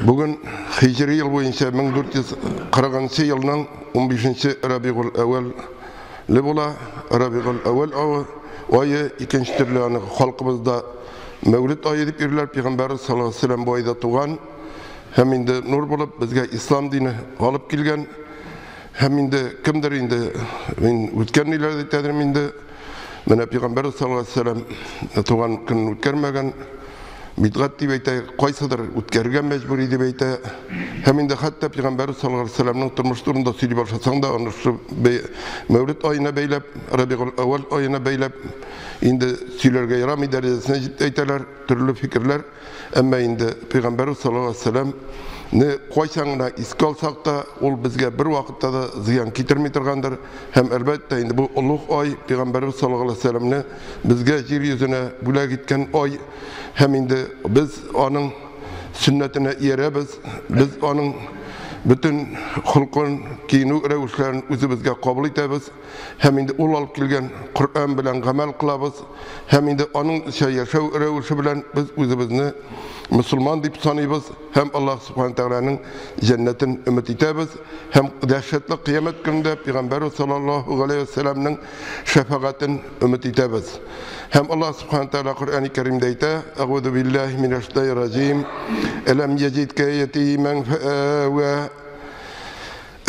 Бүгін хижри ел бойынша 1440 елның 15 Рабиғул әуәлі бола. Рабиғул әуәл айы екінші түрлі халқымызда мәуліт айы деп ерлер. Пейғамбар саллаллаху алейхи ва саллям бойда туған. Һәм инде нур болып бізге ислам дины алып келген. Һәм инде кімдер инде мен өткен үйлерді тәдірім инде менә Пейғамбар саллаллаху алейхи ва саллям туған күн үткәрмәгән. Бидғат деп әйтәйік, қайсыдыр өткерге мәжбүри деп әйтәйік. Һәм инде хатта Пейғамбар саллаллаху алейхи ва саллямның тұрмыш турында сөйлей башласаң да, оны мәуліт айына бәйләп, Рабиғул әуәл айына бәйләп, инде сөйләргә ярамый дәрәҗәсенә җитеп әйтәләр, төрле фикерләр. Әмма инде Пейғамбар саллаллаху алейхи ва саллям қойсаңына искә алсақ та, ул безгә бер вакытта да зыян китермей торгандыр. Һәм әлбәттә инде бу улуг ай Пейғамбар саллаллаху алейхи ва саллямны безгә җир йөзенә бүләк иткән ай. Һәм инде biz аның сүннәтенә иярәбез, biz аның bütün хулкын, киену рәвешләрен үзебезгә кабул итәбез. Һәм инде ул алып килгән Коръән белән гамәл кылабыз. Һәм инде аның яшәү рәвеше белән без үзебезне мусулман дип саныйбыз. Һәм Аллаһ субхана тәгаләнең җәннәтен өмет итәбез. Һәм дәһшәтле кыямәт көндә Пейғамбар саллаллаһу алейхи ва саллямның шәфәгатен өмет итәбез. Һәм Аллаһ субхана тәгалә Коръән-и Кәримдә әйтә: "Аъузу биллаһи минаш шайтанир раҗим. Әләм яҗидка ятиман фәәвә."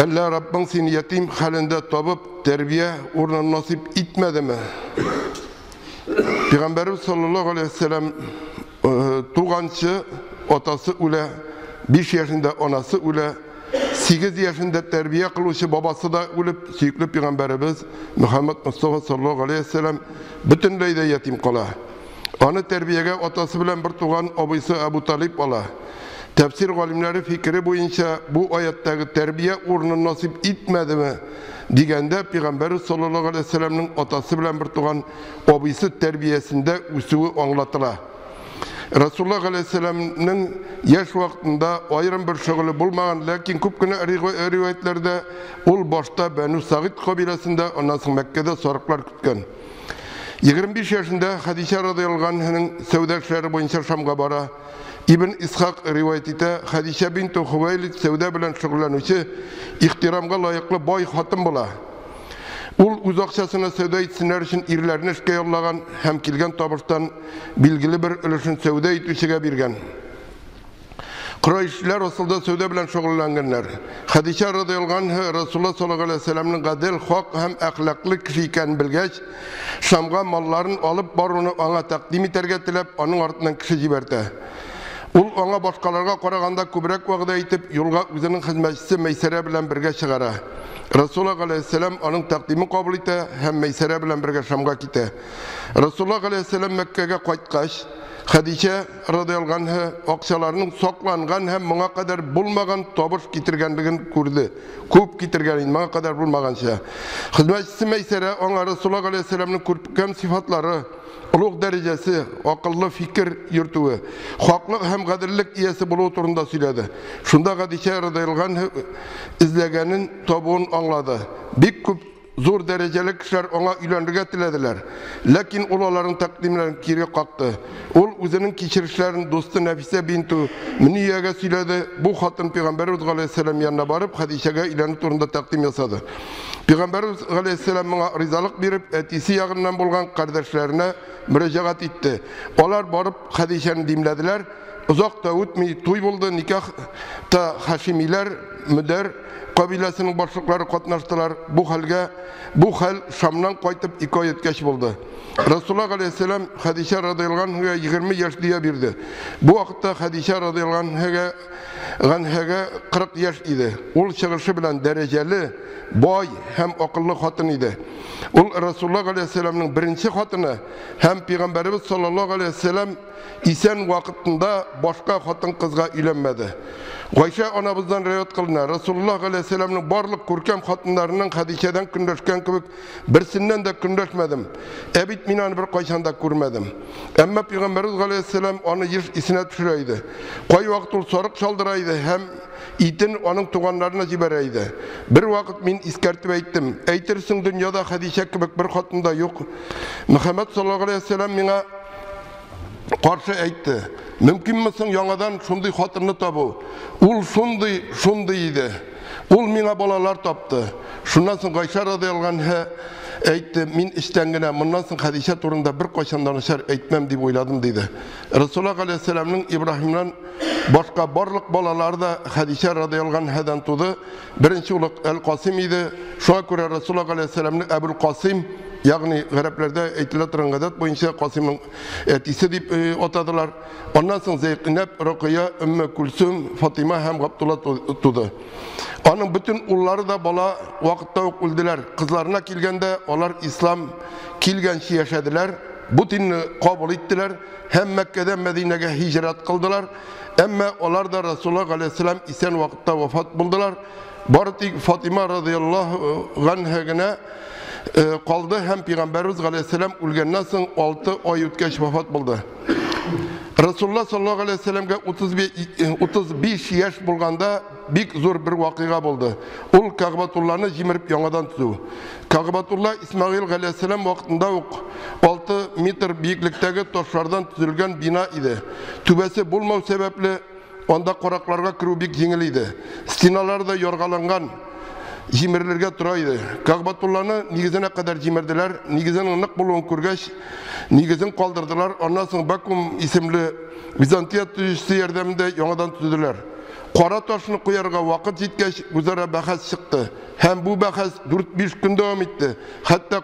Әллә Раббың син ятим хәлендә табып, тәрбия урынын насип итмәдеме? Пейғамбар саллаллаһу алейхи ва саллям туганчы атасы үлә, 5 яшында анасы үлә, 8 яшында тәрбия кылучы бабасы да үлеп, сөйкле Пейғамбарыбыз Мөхәммәд Мустафа саллаллаһу алейхи ва саллям бөтенләй дә ятим кала. Аны тәрбиягә атасы белән бер туган абыйсы Абу Талиб ала. Тәфсир галимнәре фикере буенча бу аяттагы тәрбия урынын насип итмәдеме дигәндә Пейғамбар саллаллаһу алейхи ва саллямның атасы белән бер туган абыйсы тәрбиясендә үсүе аңлатыла. Расулуллаһ алейхи ва саллямның яшь вакытында аерым бер шөгыле булмаган, ләкин күп кенә риваятләрдә ул башта Бәну Сагид кабиләсендә, аннан соң Мәккәдә сарыклар көткән. 25 яшында Хадиша радиллаһу анһаның сәүдә эшләре буенча Шамга бара. Ибн Исхак ривайет итә, Хадиша бинт Хувайлид сәүдә белән шөгыльләнүче, ихтирамга лаеклы бай хатын була. Ул үз акчасына сәүдә итсеннәр өчен ирләрне эшкә яллаган һәм килгән табыштан билгеле бер өлешен сәүдә итүчегә биргән. Курайшлар асылда сәүдә белән шөгыльләнгәннәр. Хадиша радиллаһу анһа Расулуллаһ саллаллаһу алейхи ва саллямның гадел, хак һәм әхлаклы кеше икәнен белгәч, Шамга малларын алып баруны аңа тәкъдим итәргә теләп, аның артыннан кеше җибәртә. Ул аңа башкаларга караганда күбрәк вәгъдә итеп, юлга үзенең хезмәтчесе Мәйсәрә белән бергә чыгара. Расулуллаһ алейхиссалам аның тәкъдимен кабул итә һәм Мәйсәрә белән бергә Шамга китә. Расулуллаһ алейхиссалам Мәккәгә кайткач, Хадиша радиллаһу анһа акчаларның сакланган һәм моңа кадәр булмаган табыш китергәнлеген күрде. Күп китергән, моңа кадәр булмаганча. Хезмәтчесе Мәйсәрә аңа Расулуллаһ алейхиссаламның күркәм сифатлары, улуг дәрәҗәсе, акыллы фикер йөртүе, хаклык һәм гаделлек иясе булуы турында сөйләде. Шунда Хадиша радиллаһу анһа изләгәнен табуын аңлады. Бик күп зур дәрәҗәле кешеләр аңа өйләнергә теләделәр. Ләкин ул аларның тәкъдимләрен кире какты. Ул үзенең кичерешләрен дусты Нәфисә бинту Мөниягә сөйләде. Бу хатын Пейғамбар алейхиссалам янына барып, Хадишага өйләнү турында тәкъдим ясады. Пейғамбар алейхиссалам моңа ризалык биреп, әтисе ягыннан булган кардәшләренә мөрәҗәгать итте. Алар барып Хадишаны димләделәр. Узак та үтми туй булды, никах та Хашимиләр, Мөдәр кабиләсенең башлыклары катнаштылар. Бу хәл Шамнан кайтып 2 ай үткәч булды. Расулуллаһ алейхиссалам Хадиша радиллаһу анһага 20 яшь дия бирде. Бу вакытта Хадиша радиллаһу анһага 40 яшь иде. Ул чыгышы белән дәрәҗәле, бай һәм акыллы хатын иде. Ул Расулуллаһ алейхиссаламның беренче хатыны һәм Пейғамбарыбыз саллаллаһу алейхи ва саллям исән вакытында башка хатын кызга өйләнмәде. Гайша анабыздан ривайет кылына, Расулуллаһ алейхи ва салламның барлык күркәм хатыннарының Хадишадан көндәшкән кебек берсеннән дә көндәшмәдем. Бит мин аны бер кайчан да күрмәдем. Әмма Пейғамбарыбыз алейхи ва саллям аны еш исенә төшерә иде. Кай вакыт ул сарык шалдыра иде һәм итен аның туганнарына җибәрә иде. Бер вакыт мин искәртеп әйттем, әйтерсең дөньяда Хадиша кебек бер хатын да юк. Мөхәммәд саллаллаһу алейхи ва саллям миңа каршы әйтте. Mümkün müsün yangadan şunday hatırını tabu? Ul şunday idi. Ul mine balalar taptı. Şundan soň Ayşe radıyallahu anha aytdı, min iştengine bundan soň Hadişe turunda bir koşandan şer aytmam diye oyladım dedi. Resulullah aleyhisselam'ın İbrahim'den başka barlık balalar da Hadişe radıyallahu anhadan tudu. Birinci uluk El-Qasim idi. Şuna göre Resulullah aleyhisselam'ın Ebul Qasim, yani Garaplerde aytıla turan gadat boyunca Qasim'in etisi deyip otadılar. Ondan soň Zeynep, Rukiye, Ümmü Kulsum, Fatima hem Abdullah tudu. Onun bütün ulları da bala vakitte öldüler. Kızlarına kilgende onlar İslam kilgençi yaşadılar. Bu dinini kabul ettiler. Hem Mekke'den Medine'ye hicret kıldılar. Ama onlar da Resulullah aleyhisselam isen vakitte vefat buldular. Bartik Fatima radıyallahu anh'a kaldı. Hem Peygamberimiz aleyhisselam ölgenden soň 6 ay ötkeç vefat buldu. Resulullah sallallahu aleyhi ve sellem'e 35 yaş bulganda bik zor bir vakıga buldu. Ol Ka'batullah'ını jimirip yangadan tutu. Ka'batullah İsmail aleyhisselam vaktinde 6 metre büyüklükteki taşlardan tüzülgen bina idi. Tübesi bulmav sebeple onda koraklarga kiru bik jеңil. Stinalar da yorgalangan jimirlerge turaydı. Ka'batullah'ını nigizine kadar jimirdiler. Nigizinin ınık buluğun kurgeç nigizin kaldırdılar. Ondan sonra Bakum isimli Bizantiya tüzücüsü yardımında yangadan tüzüdüler. Qara taşını koyarga vakit yetkeç güzara bahas çıktı. Hem bu bahas 4-5 gün devam etti. Hatta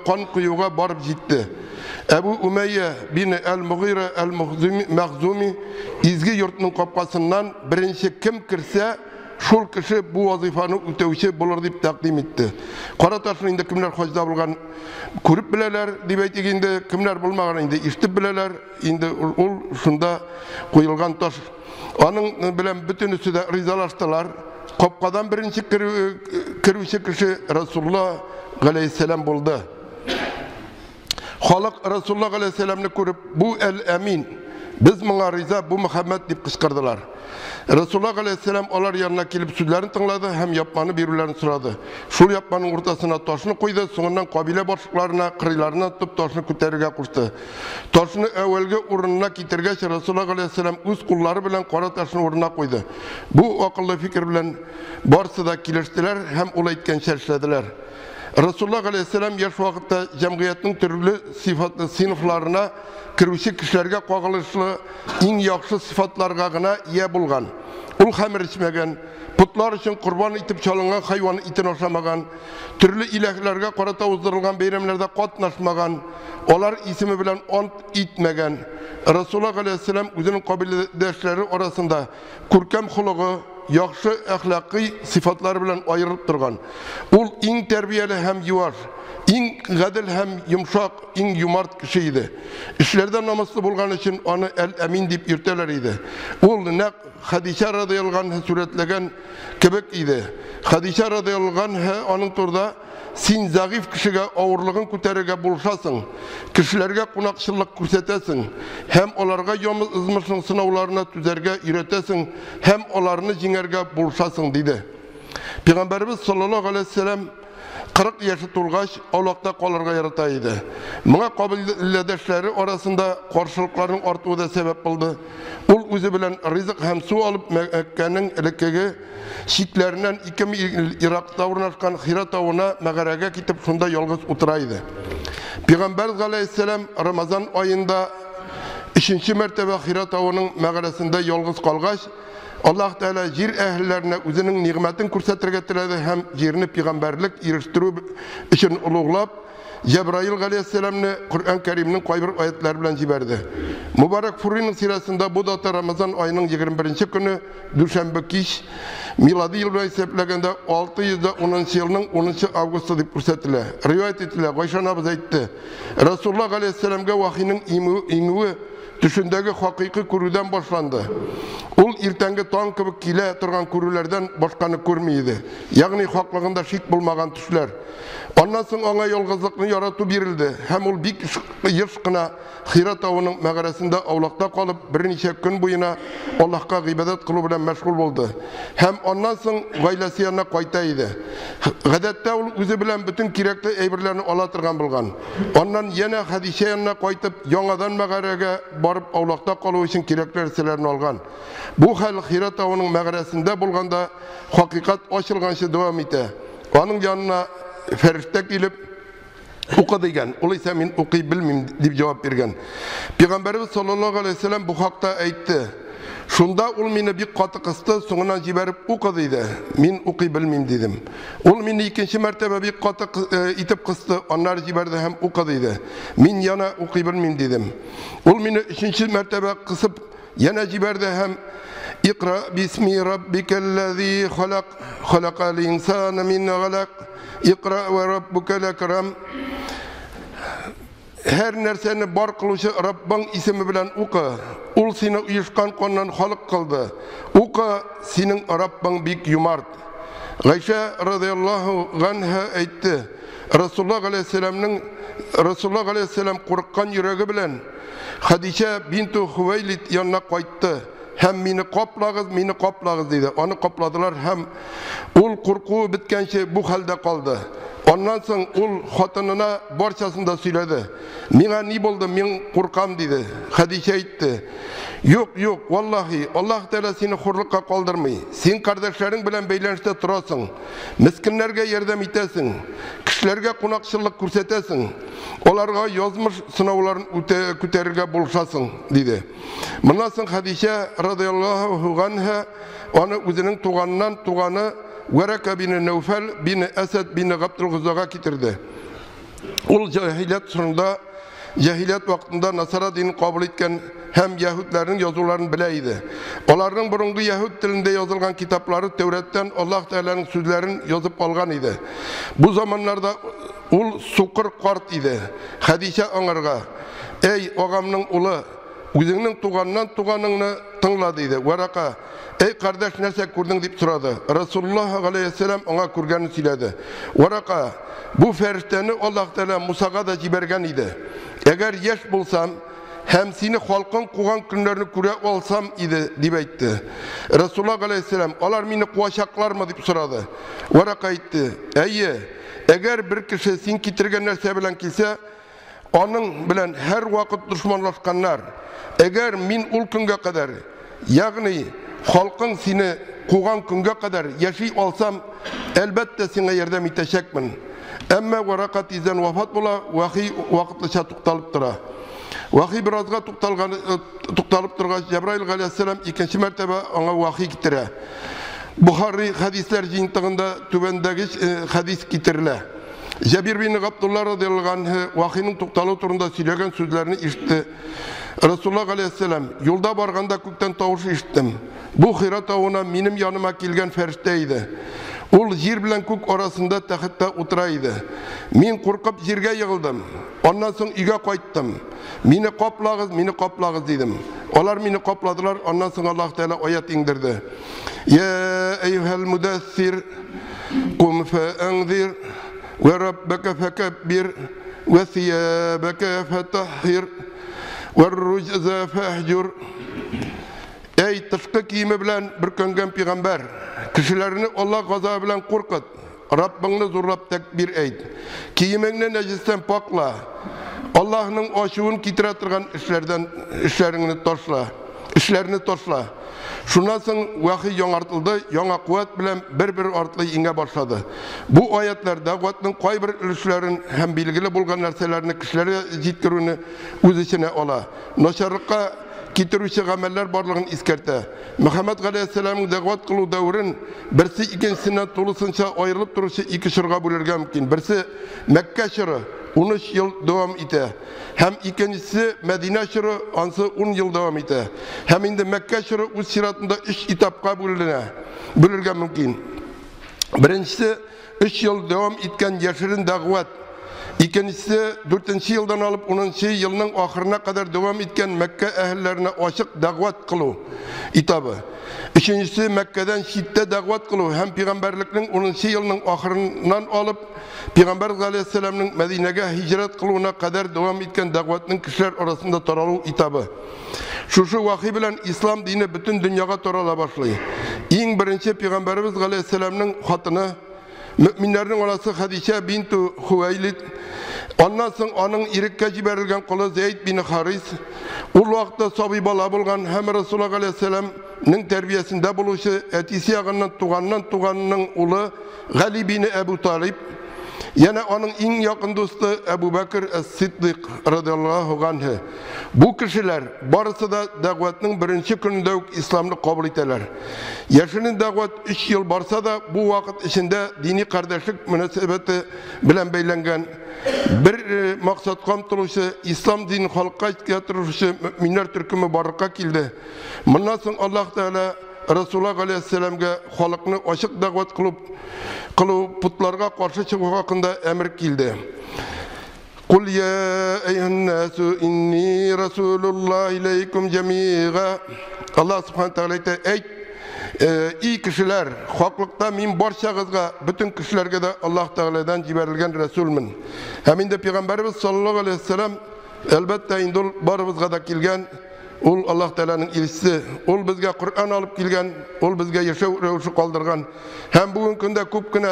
kan kuyuğa barıp gitti. Ebu Umeyye bin el-Mughire el-Makhzumi izgi yurtunun kapkasından birinci kim kirse şol kişi bu vazifani ötevişi bulur deyip takdim etti. Qara taşını indi kimler hocda bulgan körüp bileler deyip aytganda kimler bulmagan indi iştip bileler. Indi ol şunda koyulgan taş. Onun bilen bütün üstü de rizalaştılar. Kapkadan birinci kirvişi kişi Resulullah aleyhisselam buldu. Halk Resulullah aleyhisselam'ını görüp bu el-emin, biz buna riza, bu Muhammed deyip kışkırdılar. Resulullah aleyhisselam onlar yanına gelip sözlerini tınladı, hem yapmanı birbirlerini sıradı. Şul yapmanın ortasına taşını koydu, sonundan kabile başlıklarına, kırılarına tutup taşını küterige koştu. Taşını evvelge urununa getirgeç Resulullah aleyhisselam öz kulları bilen kara taşını urununa koydu. Bu akıllı fikir bilen barsı da kiliştiler, hem olaytken şerşlediler. Resulullah aleyhisselam yaş vakitte cemiyetinin türlü sıfatlı sınıflarına kirvişi kişilerge koğuluşlu en yakşı sıfatlarga gına iyi bulgan. Ul hamir içmegen, putlar için kurban itip çalıngan hayvanı itin oşamagan, türlü ilahlarga karata uzdurulgan beyramlarda katnaşmagan, olar ismi bilen ont itmegen. Resulullah aleyhisselam özünün kabiledeşleri arasında kurkem huluğu, yaxşı əxlaqi sıfatları bilen ayrılıp durgan. Ol en terbiyeli hem yuvar, en gadil hem yumşak, en yumart kişiydi. İşlerden namuslu bulgan için onu el-emin deyip yürteler idi. Ol ne Hadişe radıyallahu anh'a suretlegen kebek idi. Hadişe radıyallahu anh'a onun turda sen zayıf kişiye ağırlığın küterige buluşasın. Kişilerge kunakçılık kursetesin. Hem olarga yomuz ızmışın sınavlarına tüzerge üretesin. Hem olarını jiңerge buluşasın dedi. Peygamberimiz sallallahu aleyhi ve sellem 40 yaşı tulgaç Allah'ta kolarga yarataydı. Buna kabiledeşleri arasında karşılıkların artığı da sebep buldu. Ol özü bilen rızık hem su alıp Mekke'nin elekege şiklerinden 2 mil Irak'ta urnaşkan Hira tağına Meğere'ye gidip şunda yalğız oturaydı. Peygamber aleyhisselam Ramazan ayında 3. mertebe Hira tağının Meğere'sinde yalğız kalgaç Allah Teala yer ehlilerine özünün nimetin kursetirge tiledi hem yerini peygamberlik eriştirүү için uluglap Cebrail aleyhisselam'ını Kur'an-ı Kerim'nin kaybır ayetleri bilen jiberdi. Mübarek Furi'nin sirasında bu data Ramazan ayının 21. günü Düşenbe kiş miladi yılına hesaplegende 610 yılının 10. Ağustos deyip kursetile. Rivayet etile. Ayşe anamız aytdı. Resulullah aleyhisselam'a vahiyinin inüvi düşündeki hakiki kuruden başlandı. Ol irtängi taң kebek kile turgan күрүләрдән башканы күрмейді. Ягъни хаклыгында шик булмаган төшләр. Аннан соң аңа ялгызлыкны ярату бирелде. Һәм ул бик еш кына Хира тауының мәгарәсендә аулакта калып, берничә көн буена Аллаһка гыйбадат кылу белән мәшгуль булды. Һәм аннан соң гаиләсе янына кайта иде. Гадәттә ул үзе белән бөтен кирәкле әйберләрне ала торган булган. Аннан яна Хадиша янына кайтып, яңадан мәгарәгә барып аулакта калу өчен кирәкле нәрсәләрне алган. Бу хәл Хира тауының мәгарәсендә булганда хакыйкат ачылганчы дәвам итә. Аның янына фәрештә килеп укы дигән. Ул исә мин укый белмим дип җавап биргән. Пәйгамбәрбез саллаллаһу алейһи ва саллям бу хакта әйтте. Шунда ул мине бик каты кысты, соңыннан җибәреп укы диде. Мин укый белмим дидем. Ул мине икенче мәртәбә бик каты итеп кысты, аннары җибәрде һәм укы диде. Мин яна укый белмим дидем. Ул мине өченче мәртәбә кысып яна җибәрде һәм Иqra bismi rabbikellezî halaq, halaqal insâne min alaq, Iqra ve rabbukal ekram. Her nerseni bar kılışı Rabbin ismi bilen uqa. Ul seni uyuşkan konudan halık kıldı. Uqa senin Rabbin bik yumart. Ayşe radıyallahu anha aytti. Resulullah aleyhisselam korkkan yüreği bilen Hadice bintu Hüveylid yanına kayıttı. Hem meni qoplağız dedi. Onu qopladılar hem ul korkuğu bitkençe bu halde kaldı. Ondan sonra ul xotınına barçasında söyledi. Mena ne buldu? Men korkam dedi. Hadice aytdı. Yok, vallahi Allah Teala seni hurlukka kaldırmay. Sen kardeşlerin bilen beylenişte turasın. Miskinlerge yardım etesin. Kişilerge konakçılık көрсетесің. Olarga yazmış sınavların küterige buluşasın dedi. Bundan sonra Hadice radıyallahu anha onu özünün tuğanı Veraka bin Nevfel bin Esed bin Abdülgüzzaga getirdi. Ol cahiliyet vaktinde Nasara dinini kabul etken hem Yahudilerin yazılarını bileydi. Onların burungu Yahud dilinde yazılgan kitapları Tevrat'tan Allah Teala'nın sözlerini yazıp algan idi. Bu zamanlarda ul sukur kart idi. Hadice anırga, ey ağamның ulu, өзіңнің туғаныңны тыңла дейді. Варақа, ey kardeş нәрсе көрдің деп сұрады. Resulullah aleyhisselam ona көргенін сөйледі. Варақа, bu фәрештені Allah Teala Musa'ga da жіберген idi. Eğer yaş bulsam, hem seni halkın kuğan günlerini küre olsam idi деп aytты. Resulullah aleyhisselam, olar beni kuvaşaklar mı деп soradı. Varaqa aytты, eğer bir kişi sen getirgen нәрсе bilen kelсе, onun bilen her vakit düşmanlaşkanlar, eğer min ul günge kadar, yani halkın seni kuğan günge kadar yaşay olsam, elbette sana yardım etecekmin. Ama Varaqa tezden vafat bula, vahiy vakitlice tuqtalıp tura. Vahiy birazga tuqtalıp turga, Cebrail aleyhisselam ikinci mertebe ona vahiy getire. Buhari hadisler jintığında tübendeki hadis getirile. Jabir bin Abdullah radıyallahu anh vahiyinin tuqtalı turunda söylegen sözlerini işitti. Resulullah aleyhisselam, yolda barganda kökten tavuşu işittim. Bu Hira tağına benim yanıma kelgen ferişteydi. Ul jir bilen kök arasında taxtda oturaydı. Men korkup jirge yığıldım. Ondan soň uyga qaytdım. Meni qoplağız dedim. Olar meni qopladılar. Ondan soň Allah Teala ayet indirdi. Ya eyyuhel mudassir qum fa'anzir ve rabbaka fakabbir ve thiyabaka fatahhir ve rucza fahjur. Ey tışkı kiyimi bilen bir köngen peygamber, kişilerini Allah gazabı bilen korkut, Rabbini zorlap tekbir eyt. Kiyimini necisten pakla, Allah'ın aşığını kitiratırgan işlerini toşla. Şundan soň vahiy yoңartıldı, yoңa kuvvet bilen bir artlı inge başladı. Bu ayetler dağvatının kay bir ülüşlerin hem bilgili bulgan nerselerini kişilere jitkirүүnü öz içine ola. Noşarlıkka getirүүче gameller barlığını iskertte. Muhammed Aleyhisselam'ın dağvat kılı davrin birisi ikincisinden tolusunca ayrılıp duruşu iki şırga bölürgen mümkün. Birisi Mekke şırı 13 yıl devam ite. Hem ikincisi Medine şırı ansı 10 yıl devam ite. Hem indi Mekke şırı uz şiratında 3 etapka bölürgen mümkün. Birincisi 3 yıl devam etken yaşırın dağvat. İkincisi 4. yıldan alıp 10. yılının ahırına kadar devam etken Mekke ehillerine açık davet kılı itabı. Üçüncüsü Mekke'den şiddet davet kılı hem Peygamberlik'in 10. yılının ahırından alıp Peygamber Aleyhisselam'ın Medine'ye hicret kılığına kadar devam etken davetinin kişiler arasında taralı itabı. Şu vahiy bilen İslam dini bütün dünyaya tarala başlıyor. En birinci Peygamberimiz Aleyhisselam'ın hatını müminlerin olası Hadice bintu Huveylid, ondan sonra onun irikке ciberilgen kolu Zeyd bin Haris, o vakitte sabi bala bulgan hem Resulullah Aleyhisselam'ın terbiyesinde buluşu etisi yağından tuğanının ulu Gali bin Ebu Talib, yine onun en yakın dostu Ebu Bekir Es-Siddiq radıyallahu anh. Bu kişiler barısı da davetinin birinci gününde İslam'ı kabul ettiler. Yaşının davet 3 yıl barsa da bu vakit içinde dini kardeşlik münasebeti bilen beylengen bir maksat kamtılışı İslam dini halka getirişi müminler türkümü baraka kildi. Bundan sonra Allah Teala Resulullah Aleyhisselam'a halkını açık davet kılıp putlarga karşı çıkmak hakkında emir kildi. Kul ya eyyühennâsü inni Resulullah ileykum cemîgâ. Allah subhanahu teala ey iyi kişiler, haklıkta min barşağızga, bütün kişilerge de Allah Teala'dan ciberilgen Resulmün. Hemin de Peygamberimiz sallallahu aleyhi ve sellem elbette indul barımızga da kilgen. Ol Allah Teala'nın ilgisi, ol bizge Kur'an alıp gelgen, ol bizge yaşav revuşu kaldırgan. Hem bugün günde köp güne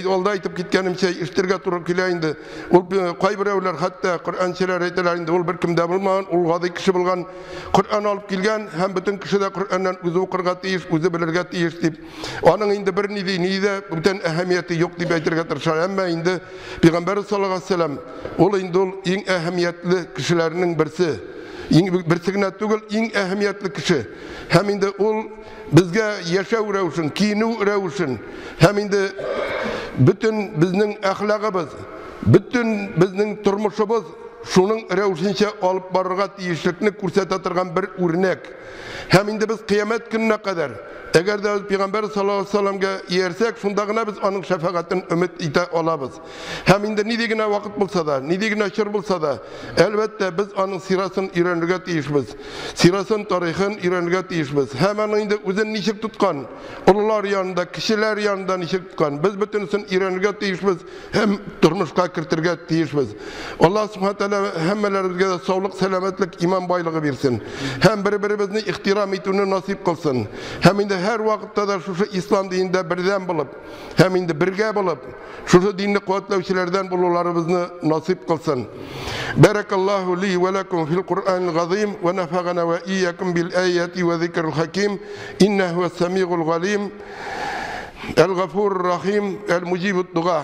olda aytıp gitkenim şey iştirge turup kileyindi. Ol kaybır evler hatta Kur'an şeyler eytelerinde ol bir kimde bulmagan, ol gadi kişi bulgan Kur'an alıp gelgen, hem bütün kişi de Kur'an'dan üzü okurga tiyiş, üzü bilirge tiyiş deyip. Onun indi bir nide bütün ehemmiyeti yok deyip eytirge tırşar. Ama indi Peygamber sallallahu aleyhi ve sellem ol indi ol en ehemmiyetli kişilerinin birisi. Birsigine tügül en ehemmiyetli kişi. Hem indi ol bizge yaşav revuşun, kinu revuşun. Hem indi bütün bizning ahlakımız, bütün bizning turmuşumuz şunun revuşunca alıp barırga tiyişlikini kursatatırgan bir örnek. Hem indi biz kıyamet gününe kadar eğer de Peygamber sallallahu aleyhi ve sellem'e yersek şundagına biz onun şefakatini ümit ite olabız. Hem indi nidigine vakit bulsa da, nidigine şır bulsa da elbette biz onun sirasını öğrenirge tiyişmiz. Sirasının tarihini öğrenirge tiyişmiz. Hemen indi üzün nişik tutkan, ulular yanında, kişiler yanında nişik tutkan. Biz bütünüsün öğrenirge tiyişmiz. Hem durmuşka kirtirge tiyişmiz. Allah subhanahu teala hemmelerimizge de sağlık, selametlik, iman baylığı versin. Hem birbirimizni ihtiram etini nasip kılsın. Hem indi her vakitte de şu İslam dininde birden bulup, hem indi birge bulup, şu dinini kuvvetlevçilerden bulularımızı nasip kılsın. Barakallahu li ve lekum fil Kur'anil gazim ve nefagana ve iyyakum bil ayati ve zikril hakim. İnnehu es-semi'ul galim. El-gafurur rahim. El-mucibud du'a.